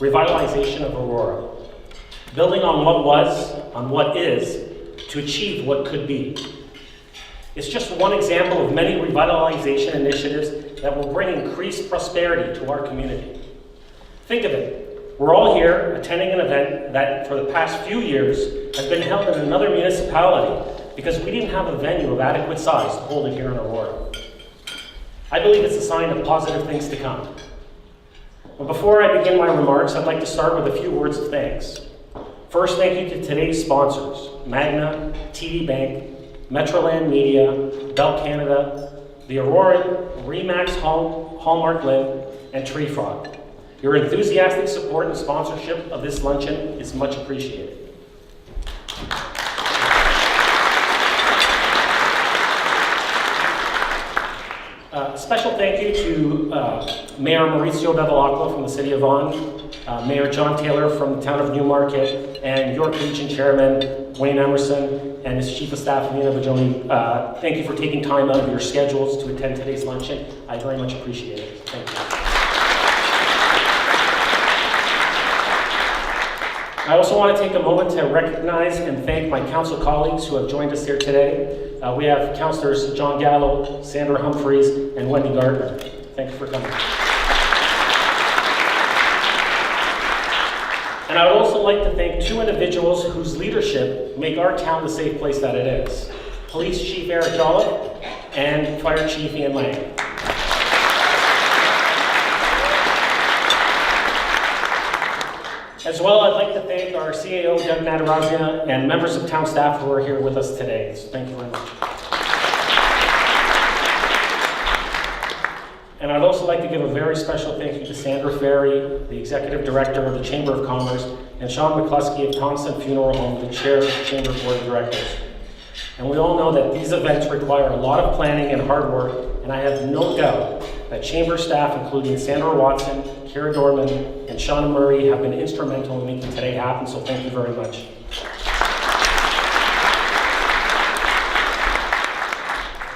revitalization of Aurora, building on what was, on what is, to achieve what could be. It's just one example of many revitalization initiatives that will bring increased prosperity to our community. Think of it. We're all here attending an event that for the past few years has been held in another municipality because we didn't have a venue of adequate size to hold it here in Aurora. I believe it's a sign of positive things to come. But before I begin my remarks, I'd like to start with a few words of thanks. First, thank you to today's sponsors, Magna, TD Bank, Metroland Media, Bell Canada, the Aurora, Remax Hallmark Live, and Tree Frog. Your enthusiastic support and sponsorship of this luncheon is much appreciated. Special thank you to Mayor Mauricio Bevilacqua from the City of Vaughan, Mayor John Taylor from the town of Newmarket, and York Region Chairman Wayne Emerson and his Chief of Staff Nina Bajoni. Thank you for taking time out of your schedules to attend today's luncheon. I very much appreciate it. Thank you. I also want to take a moment to recognize and thank my council colleagues who have joined us here today. We have Councillors John Gallo, Sandra Humphreys, and Wendy Gardner. Thank you for coming. And I would also like to thank two individuals whose leadership make our town the safe place that it is. Police Chief Eric Jolliffe and Fire Chief Ian Lang. As well, I'd like to thank our CAO, Doug Natarazia, and members of town staff who are here with us today. So thank you very much. And I'd also like to give a very special thank you to Sandra Ferry, the Executive Director of the Chamber of Commerce, and Sean McCluskey of Thompson Funeral Home, the Chair of the Chamber Board of Directors. And we all know that these events require a lot of planning and hard work, and I have no doubt that Chamber staff, including Sandra Watson, Kira Dorman, and Shauna Murray, have been instrumental in making today happen, so thank you very much.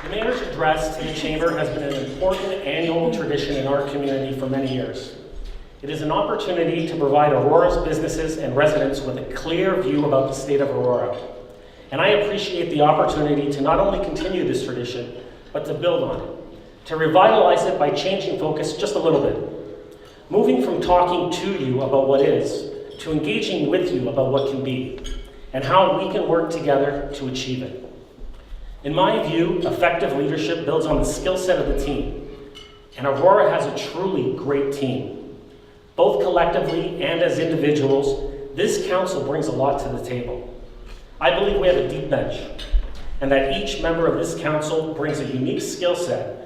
The Mayor's address to the Chamber has been an important annual tradition in our community for many years. It is an opportunity to provide Aurora's businesses and residents with a clear view about the state of Aurora. And I appreciate the opportunity to not only continue this tradition, but to build on it, to revitalize it by changing focus just a little bit. Moving from talking to you about what is, to engaging with you about what can be, and how we can work together to achieve it. In my view, effective leadership builds on the skill set of the team, and Aurora has a truly great team. Both collectively and as individuals, this council brings a lot to the table. I believe we have a deep bench, and that each member of this council brings a unique skill set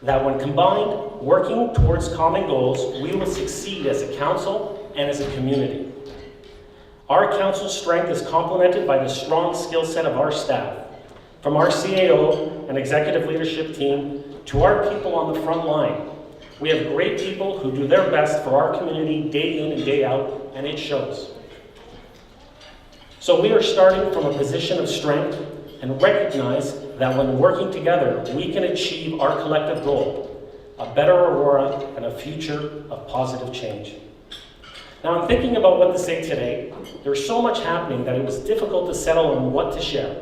that when combined, working towards common goals, we will succeed as a council and as a community. Our council's strength is complemented by the strong skill set of our staff, from our CAO and executive leadership team to our people on the front line. We have great people who do their best for our community day in and day out, and it shows. So we are starting from a position of strength and recognize that when working together, we can achieve our collective goal, a better Aurora and a future of positive change. Now, I'm thinking about what to say today. There's so much happening that it was difficult to settle on what to share.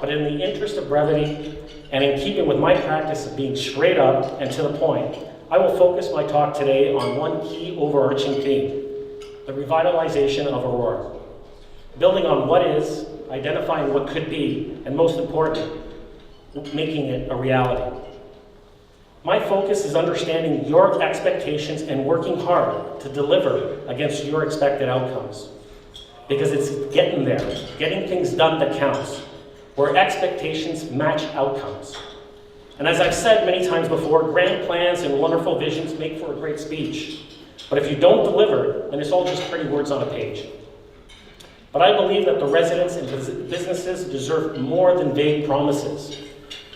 But in the interest of brevity and in keeping with my practice of being straight up and to the point, I will focus my talk today on one key overarching theme, the revitalization of Aurora. Building on what is, identifying what could be, and most important, making it a reality. My focus is understanding your expectations and working hard to deliver against your expected outcomes. Because it's getting there, getting things done that counts, where expectations match outcomes. And as I've said many times before, grand plans and wonderful visions make for a great speech. But if you don't deliver, then it's all just pretty words on a page. But I believe that the residents and businesses deserve more than vague promises.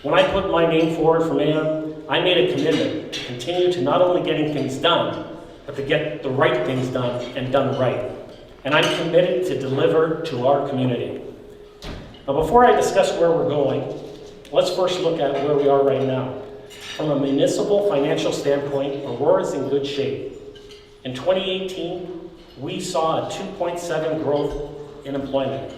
When I put my name forward for mayor, I made a commitment to continue to not only getting things done, but to get the right things done and done right. And I'm committed to deliver to our community. Now, before I discuss where we're going, let's first look at where we are right now. From a municipal financial standpoint, Aurora is in good shape. In 2018, we saw a 2.7 growth in employment.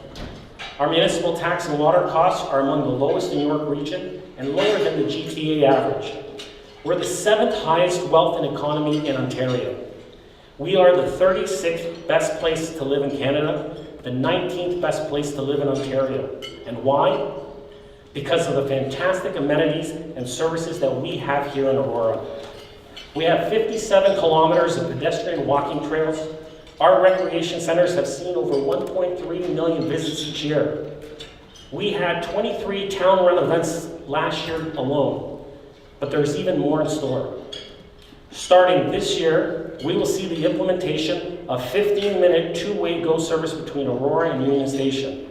Our municipal tax and water costs are among the lowest in the York region and lower than the GTA average. We're the 7th highest wealth and economy in Ontario. We are the 36th best place to live in Canada, the 19th best place to live in Ontario. And why? Because of the fantastic amenities and services that we have here in Aurora. We have 57 kilometers of pedestrian walking trails. Our recreation centers have seen over 1.3 million visits each year. We had 23 town-run events last year alone, but there's even more in store. Starting this year, we will see the implementation of 15-minute two-way GO service between Aurora and Union Station.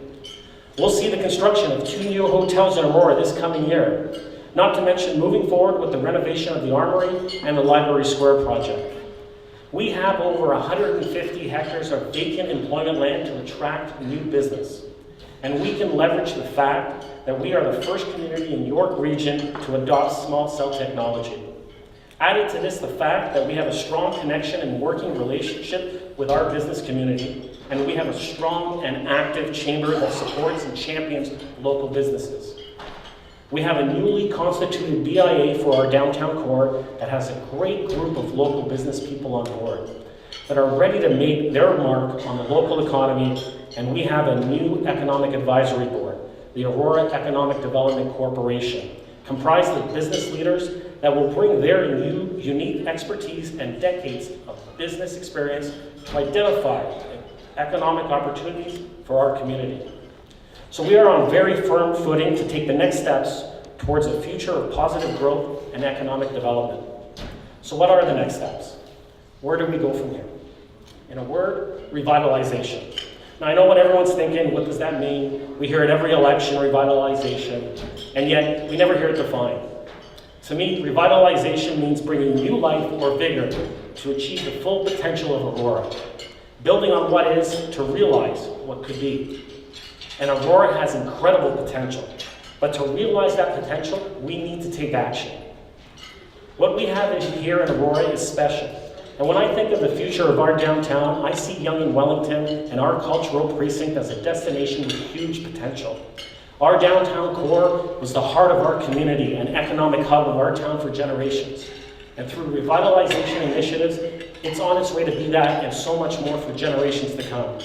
We'll see the construction of 2 new hotels in Aurora this coming year, not to mention moving forward with the renovation of the Armory and the Library Square project. We have over 150 hectares of vacant employment land to attract new business. And we can leverage the fact that we are the first community in York region to adopt small cell technology. Added to this, the fact that we have a strong connection and working relationship with our business community, and we have a strong and active chamber that supports and champions local businesses. We have a newly constituted BIA for our downtown core that has a great group of local business people on board that are ready to make their mark on the local economy, and we have a new economic advisory board, the Aurora Economic Development Corporation, comprised of business leaders that will bring their new, unique expertise and decades of business experience to identify economic opportunities for our community. So we are on very firm footing to take the next steps towards a future of positive growth and economic development. So what are the next steps? Where do we go from here? In a word, revitalization. Now I know what everyone's thinking, what does that mean? We hear it every election, revitalization, and yet we never hear it defined. To me, revitalization means bringing new life or vigor to achieve the full potential of Aurora, building on what is to realize what could be. And Aurora has incredible potential, but to realize that potential, we need to take action. What we have here in Aurora is special. And when I think of the future of our downtown, I see Yonge and Wellington and our cultural precinct as a destination with huge potential. Our downtown core was the heart of our community and economic hub of our town for generations. And through revitalization initiatives, it's on its way to be that and so much more for generations to come.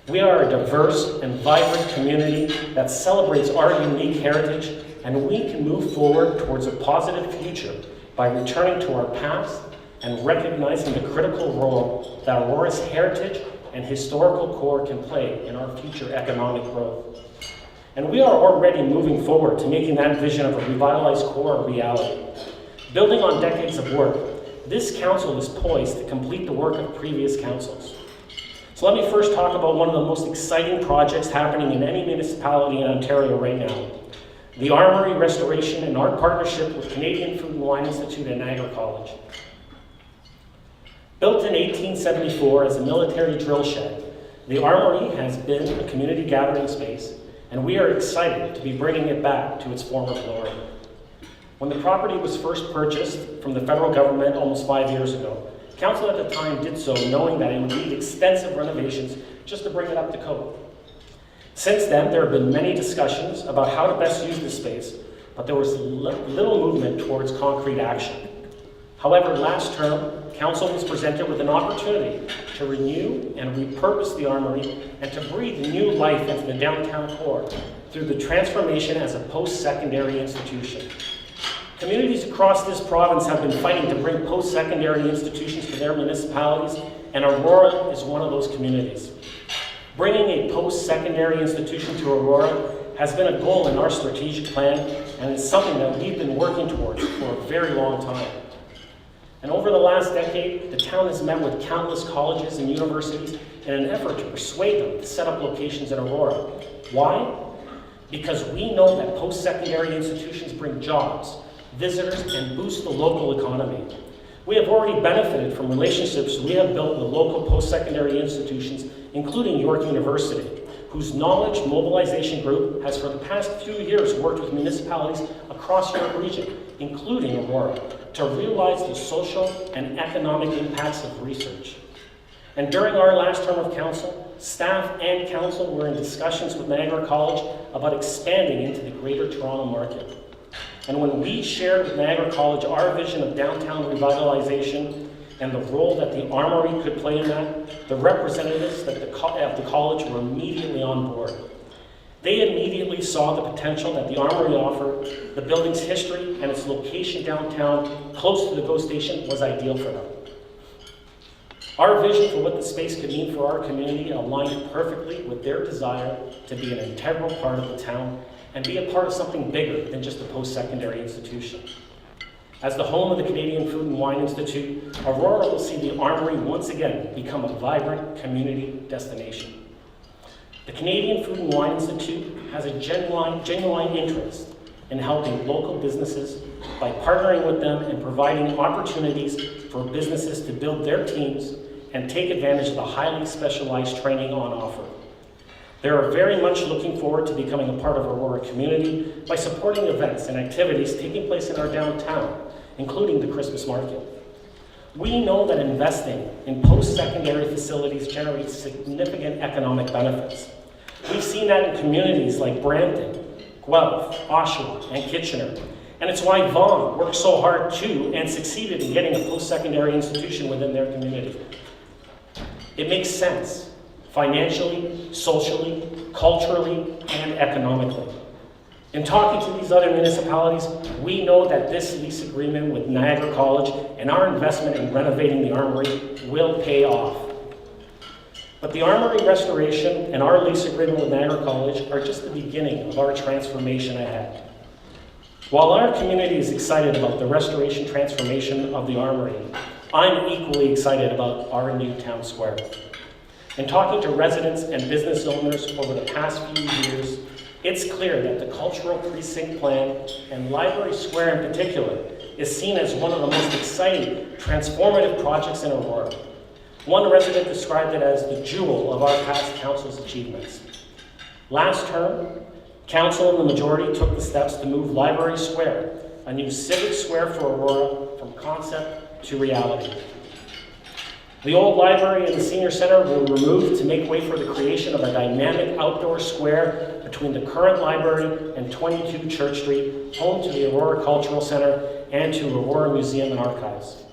We are a diverse and vibrant community that celebrates our unique heritage, and we can move forward towards a positive future by returning to our past and recognizing the critical role that Aurora's heritage and historical core can play in our future economic growth. And we are already moving forward to making that vision of a revitalized core a reality. Building on decades of work, this council is poised to complete the work of previous councils. So let me first talk about one of the most exciting projects happening in any municipality in Ontario right now, the Armory restoration and our partnership with Canadian Food and Wine Institute and Niagara College. Built in 1874 as a military drill shed, the Armory has been a community gathering space, and we are excited to be bringing it back to its former glory. When the property was first purchased from the federal government almost 5 years ago, Council at the time did so knowing that it would need extensive renovations just to bring it up to code. Since then, there have been many discussions about how to best use the space, but there was little movement towards concrete action. However, last term, Council was presented with an opportunity to renew and repurpose the Armory and to breathe new life into the downtown core through the transformation as a post-secondary institution. Communities across this province have been fighting to bring post-secondary institutions to their municipalities, and Aurora is one of those communities. Bringing a post-secondary institution to Aurora has been a goal in our strategic plan, and it's something that we've been working towards for a very long time. And over the last decade, the town has met with countless colleges and universities in an effort to persuade them to set up locations in Aurora. Why? Because we know that post-secondary institutions bring jobs, visitors, and boost the local economy. We have already benefited from relationships we have built with local post-secondary institutions, including York University, whose Knowledge Mobilization Group has for the past few years worked with municipalities across York region, including Aurora, to realize the social and economic impacts of research. And during our last term of council, staff and council were in discussions with Niagara College about expanding into the Greater Toronto market. And when we shared with Niagara College our vision of downtown revitalization and the role that the Armory could play in that, the representatives of the college were immediately on board. They immediately saw the potential that the Armory offered. The building's history and its location downtown, close to the GO station, was ideal for them. Our vision for what the space could mean for our community aligned perfectly with their desire to be an integral part of the town and be a part of something bigger than just a post-secondary institution. As the home of the Canadian Food and Wine Institute, Aurora will see the Armory once again become a vibrant community destination. The Canadian Food and Wine Institute has a genuine interest in helping local businesses by partnering with them and providing opportunities for businesses to build their teams and take advantage of the highly specialized training on offer. They are very much looking forward to becoming a part of Aurora community by supporting events and activities taking place in our downtown, including the Christmas market. We know that investing in post-secondary facilities generates significant economic benefits. We've seen that in communities like Brampton, Guelph, Oshawa, and Kitchener. And it's why Vaughan worked so hard too and succeeded in getting a post-secondary institution within their community. It makes sense, financially, socially, culturally, and economically. In talking to these other municipalities, we know that this lease agreement with Niagara College and our investment in renovating the Armory will pay off. But the Armory restoration and our lease agreement with Niagara College are just the beginning of our transformation ahead. While our community is excited about the restoration transformation of the Armory, I'm equally excited about our new town square. In talking to residents and business owners over the past few years, it's clear that the cultural precinct plan, and Library Square in particular, is seen as one of the most exciting, transformative projects in Aurora. One resident described it as the jewel of our past council's achievements. Last term, council and the majority took the steps to move Library Square, a new civic square for Aurora, from concept to reality. The old library and the senior center were removed to make way for the creation of a dynamic outdoor square between the current library and 22 Church Street, home to the Aurora Cultural Center and to Aurora Museum and Archives.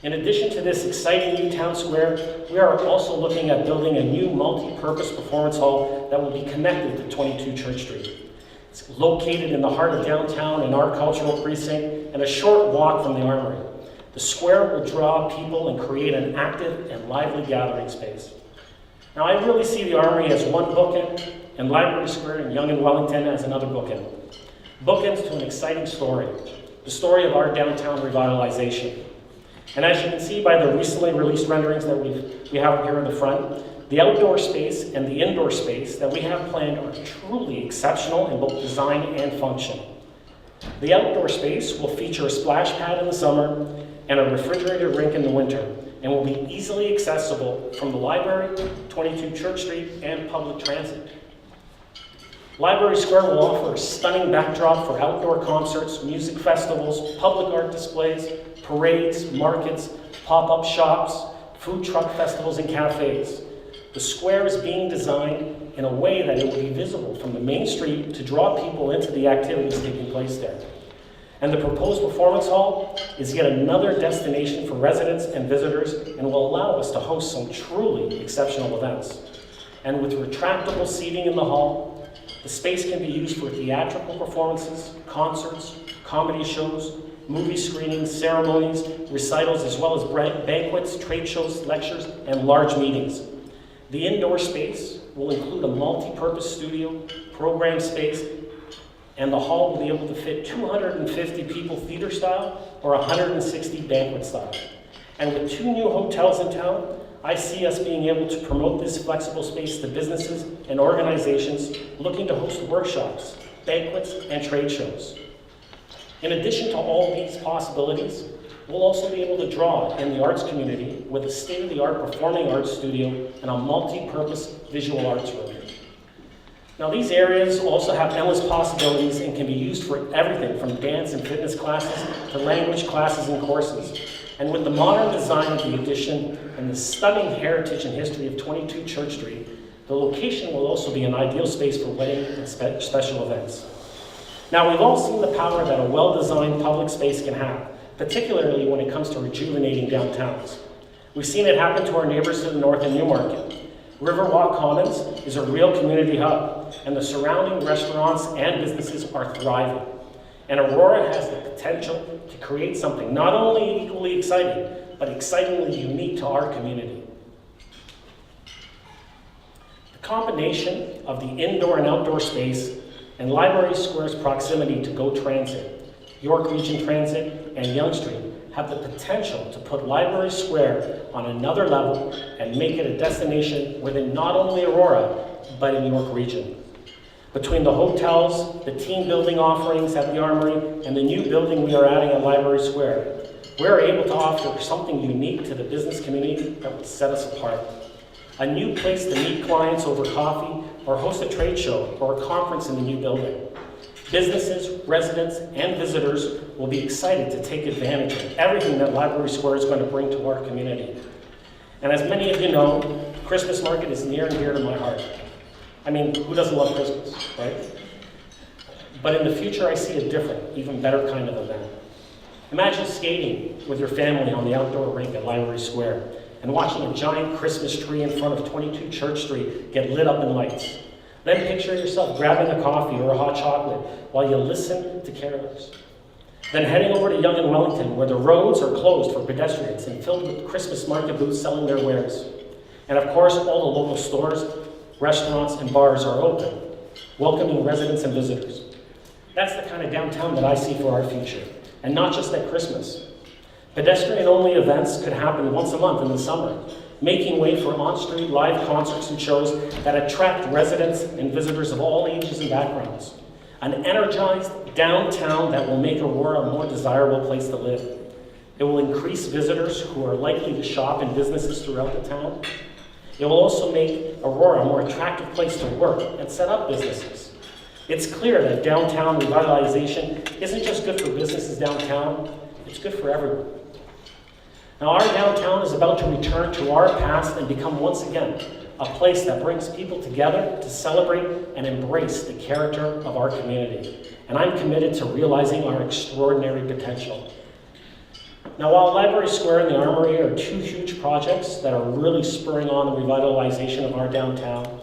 In addition to this exciting new town square, we are also looking at building a new multi-purpose performance hall that will be connected to 22 Church Street. It's located in the heart of downtown in our cultural precinct and a short walk from the Armory. The square will draw people and create an active and lively gathering space. Now, I really see the Armory as one bookend and Library Square in Yonge and Wellington as another bookend. Bookends to an exciting story, the story of our downtown revitalization. And as you can see by the recently released renderings that we have here in the front, the outdoor space and the indoor space that we have planned are truly exceptional in both design and function. The outdoor space will feature a splash pad in the summer and a refrigerated rink in the winter, and will be easily accessible from the library, 22 Church Street, and public transit. Library Square will offer a stunning backdrop for outdoor concerts, music festivals, public art displays, parades, markets, pop-up shops, food truck festivals, and cafes. The square is being designed in a way that it will be visible from the main street to draw people into the activities taking place there. And the proposed performance hall is yet another destination for residents and visitors and will allow us to host some truly exceptional events. And with retractable seating in the hall, the space can be used for theatrical performances, concerts, comedy shows, movie screenings, ceremonies, recitals, as well as banquets, trade shows, lectures, and large meetings. The indoor space will include a multi-purpose studio, program space, and the hall will be able to fit 250 people theater style or 160 banquet style. And with 2 new hotels in town, I see us being able to promote this flexible space to businesses and organizations looking to host workshops, banquets, and trade shows. In addition to all these possibilities, we'll also be able to draw in the arts community with a state-of-the-art performing arts studio and a multi-purpose visual arts room. Now, these areas also have endless possibilities and can be used for everything from dance and fitness classes to language classes and courses. And with the modern design of the addition and the stunning heritage and history of 22 Church Street, the location will also be an ideal space for wedding and special events. Now, we've all seen the power that a well-designed public space can have, particularly when it comes to rejuvenating downtowns. We've seen it happen to our neighbors to the north in Newmarket. Riverwalk Commons is a real community hub, and the surrounding restaurants and businesses are thriving. And Aurora has the potential to create something not only equally exciting, but excitingly unique to our community. The combination of the indoor and outdoor space and Library Square's proximity to GO Transit, York Region Transit, and Yonge Street have the potential to put Library Square on another level and make it a destination within not only Aurora, but in York Region. Between the hotels, the team building offerings at the Armory, and the new building we are adding at Library Square, we're able to offer something unique to the business community that will set us apart. A new place to meet clients over coffee, or host a trade show or a conference in the new building. Businesses, residents, and visitors will be excited to take advantage of everything that Library Square is going to bring to our community. And as many of you know, Christmas market is near and dear to my heart. I mean, who doesn't love Christmas, right? But in the future, I see a different, even better kind of event. Imagine skating with your family on the outdoor rink at Library Square and watching a giant Christmas tree in front of 22 Church Street get lit up in lights. Then picture yourself grabbing a coffee or a hot chocolate while you listen to carolers. Then heading over to Yonge and Wellington, where the roads are closed for pedestrians and filled with Christmas market booths selling their wares. And of course, all the local stores, restaurants, and bars are open, welcoming residents and visitors. That's the kind of downtown that I see for our future, and not just at Christmas. Pedestrian-only events could happen once a month in the summer, making way for on-street live concerts and shows that attract residents and visitors of all ages and backgrounds. An energized downtown that will make Aurora a more desirable place to live. It will increase visitors who are likely to shop in businesses throughout the town. It will also make Aurora a more attractive place to work and set up businesses. It's clear that downtown revitalization isn't just good for businesses downtown, it's good for everyone. Now, our downtown is about to return to our past and become once again a place that brings people together to celebrate and embrace the character of our community. And I'm committed to realizing our extraordinary potential. Now, while Library Square and the Armory are two huge projects that are really spurring on the revitalization of our downtown,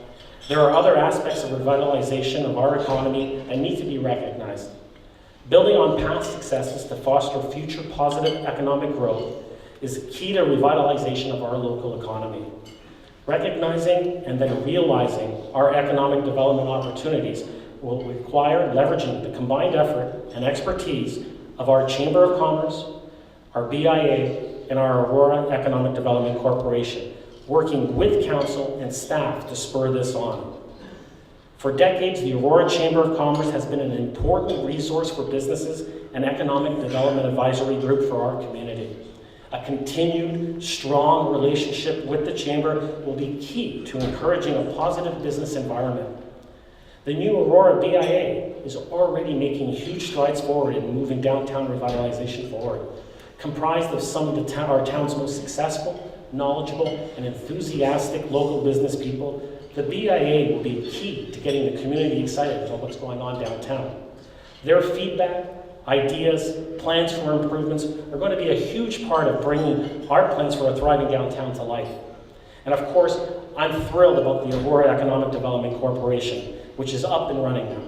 there are other aspects of revitalization of our economy that need to be recognized. Building on past successes to foster future positive economic growth is key to revitalization of our local economy. Recognizing and then realizing our economic development opportunities will require leveraging the combined effort and expertise of our Chamber of Commerce, our BIA, and our Aurora Economic Development Corporation, working with council and staff to spur this on. For decades, the Aurora Chamber of Commerce has been an important resource for businesses and economic development advisory group for our community. A continued, strong relationship with the Chamber will be key to encouraging a positive business environment. The new Aurora BIA is already making huge strides forward in moving downtown revitalization forward. Comprised of some of our town's most successful, knowledgeable, and enthusiastic local business people, the BIA will be key to getting the community excited about what's going on downtown. Their feedback, ideas, plans for improvements are going to be a huge part of bringing our plans for a thriving downtown to life. And of course, I'm thrilled about the Aurora Economic Development Corporation, which is up and running now.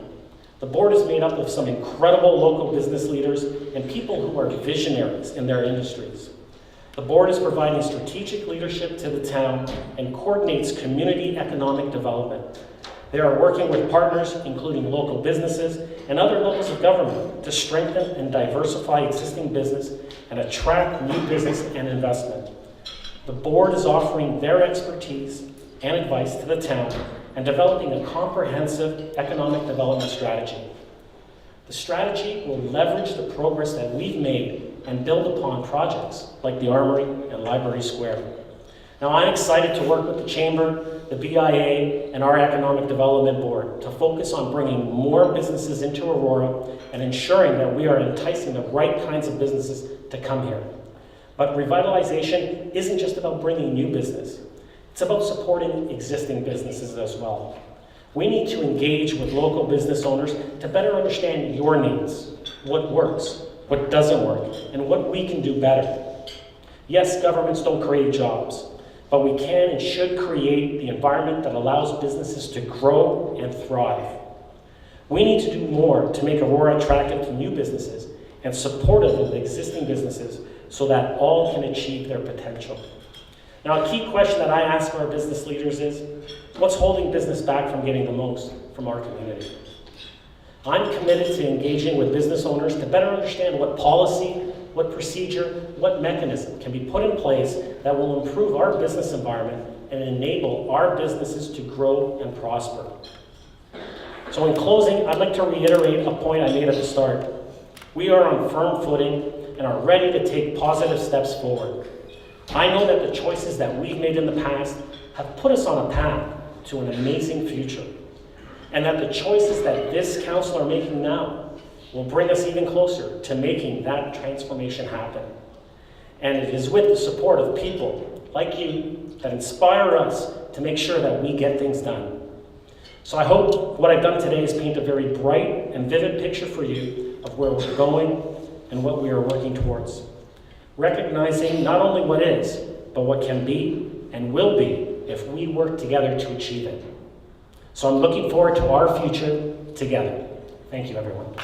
The board is made up of some incredible local business leaders and people who are visionaries in their industries. The board is providing strategic leadership to the town and coordinates community economic development. They are working with partners, including local businesses and other levels of government, to strengthen and diversify existing business and attract new business and investment. The board is offering their expertise and advice to the town and developing a comprehensive economic development strategy. The strategy will leverage the progress that we've made and build upon projects like the Armory and Library Square. Now, I'm excited to work with the Chamber, the BIA, and our Economic Development Board to focus on bringing more businesses into Aurora and ensuring that we are enticing the right kinds of businesses to come here. But revitalization isn't just about bringing new business. It's about supporting existing businesses as well. We need to engage with local business owners to better understand your needs, what works, what doesn't work, and what we can do better. Yes, governments don't create jobs, but we can and should create the environment that allows businesses to grow and thrive. We need to do more to make Aurora attractive to new businesses and supportive of existing businesses so that all can achieve their potential. Now, a key question that I ask our business leaders is, what's holding business back from getting the most from our community? I'm committed to engaging with business owners to better understand what policy, what procedure, what mechanism can be put in place that will improve our business environment and enable our businesses to grow and prosper. So in closing, I'd like to reiterate a point I made at the start. We are on firm footing and are ready to take positive steps forward. I know that the choices that we've made in the past have put us on a path to an amazing future, and that the choices that this council are making now will bring us even closer to making that transformation happen. And it is with the support of people like you that inspire us to make sure that we get things done. So I hope what I've done today is paint a very bright and vivid picture for you of where we're going and what we are working towards. Recognizing not only what is, but what can be and will be if we work together to achieve it. So I'm looking forward to our future together. Thank you, everyone.